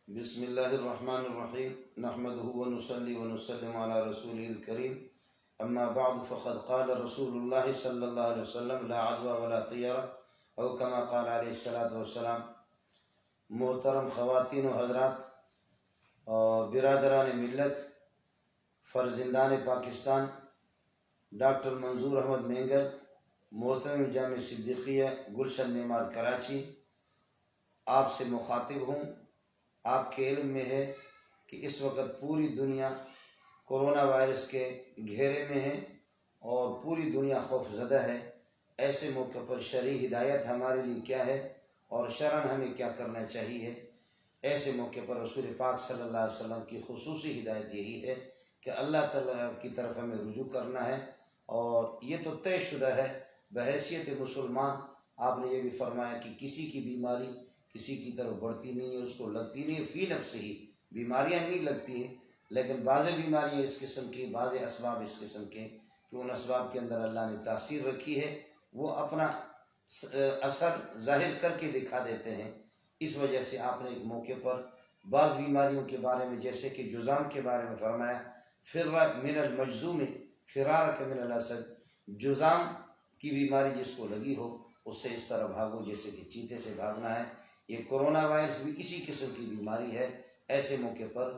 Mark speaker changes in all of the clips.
Speaker 1: بسم اللہ الرحمن الرحیم نحمده ونصلي ونسلم على رسوله الكريم اما بعد فقد قال رسول اللہ صلی اللہ علیہ وسلم لا عدوى ولا طیرہ او كما قال علیہ الصلوۃ والسلام۔ محترم خواتین و حضرات اور برادران ملت، فرزندان پاکستان، ڈاکٹر منظور احمد مینگل، محترم جامع صدیقیہ گلشن معمار کراچی، آپ سے مخاطب ہوں۔ آپ کے علم میں ہے کہ اس وقت پوری دنیا کورونا وائرس کے گھیرے میں ہے اور پوری دنیا خوف زدہ ہے۔ ایسے موقع پر شرعی ہدایت ہمارے لیے کیا ہے اور شرعاً ہمیں کیا کرنا چاہیے؟ ایسے موقع پر رسول پاک صلی اللہ علیہ وسلم کی خصوصی ہدایت یہی ہے کہ اللہ تعالیٰ کی طرف ہمیں رجوع کرنا ہے، اور یہ تو طے شدہ ہے بحیثیت مسلمان۔ آپ نے یہ بھی فرمایا کہ کسی کی بیماری کسی کی طرف بڑھتی نہیں ہے، اس کو لگتی نہیں ہے، فی نفس ہی بیماریاں نہیں لگتی ہیں، لیکن بعض بیماریاں اس قسم کی، بعض اسباب اس قسم کے کہ ان اسباب کے اندر اللہ نے تاثیر رکھی ہے، وہ اپنا اثر ظاہر کر کے دکھا دیتے ہیں۔ اس وجہ سے آپ نے ایک موقع پر بعض بیماریوں کے بارے میں، جیسے کہ جذام کے بارے میں فرمایا، فر من المجذوم فرارک من الاسد، جذام کی بیماری جس کو لگی ہو اس سے اس طرح بھاگو جیسے کہ چیتے سے بھاگنا ہے۔ یہ کرونا وائرس بھی اسی قسم کی بیماری ہے۔ ایسے موقع پر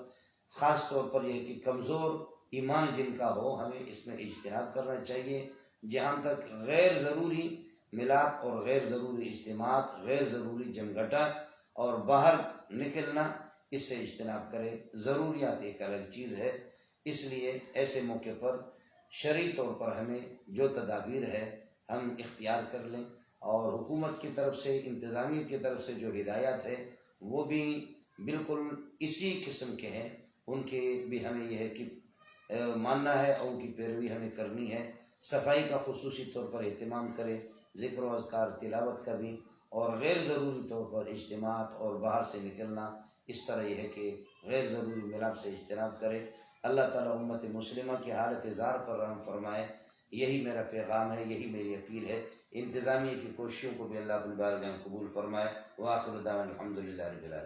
Speaker 1: خاص طور پر یہ کہ کمزور ایمان جن کا ہو، ہمیں اس میں اجتناب کرنا چاہیے۔ جہاں تک غیر ضروری ملاپ اور غیر ضروری اجتماعات، غیر ضروری جمگھٹا اور باہر نکلنا، اس سے اجتناب کرے۔ ضروریات ایک الگ چیز ہے، اس لیے ایسے موقع پر شرعی طور پر ہمیں جو تدابیر ہے ہم اختیار کر لیں، اور حکومت کی طرف سے، انتظامیہ کی طرف سے جو ہدایات ہے وہ بھی بالکل اسی قسم کے ہیں، ان کے بھی ہمیں یہ ہے کہ ماننا ہے اور ان کی پیروی ہمیں کرنی ہے۔ صفائی کا خصوصی طور پر اہتمام کرے، ذکر و اذکار تلاوت کرنی، اور غیر ضروری طور پر اجتماعات اور باہر سے نکلنا، اس طرح یہ ہے کہ غیر ضروری ملاپ سے اجتناب کرے۔ اللہ تعالیٰ امت مسلمہ کی حالت زار پر رحم فرمائے، یہی میرا پیغام ہے، یہی میری اپیل ہے۔ انتظامیہ کی کوششوں کو بھی اللہ بالبارگاہ قبول فرمائے۔ وآخر دعوانا الحمدللہ رب العالمین۔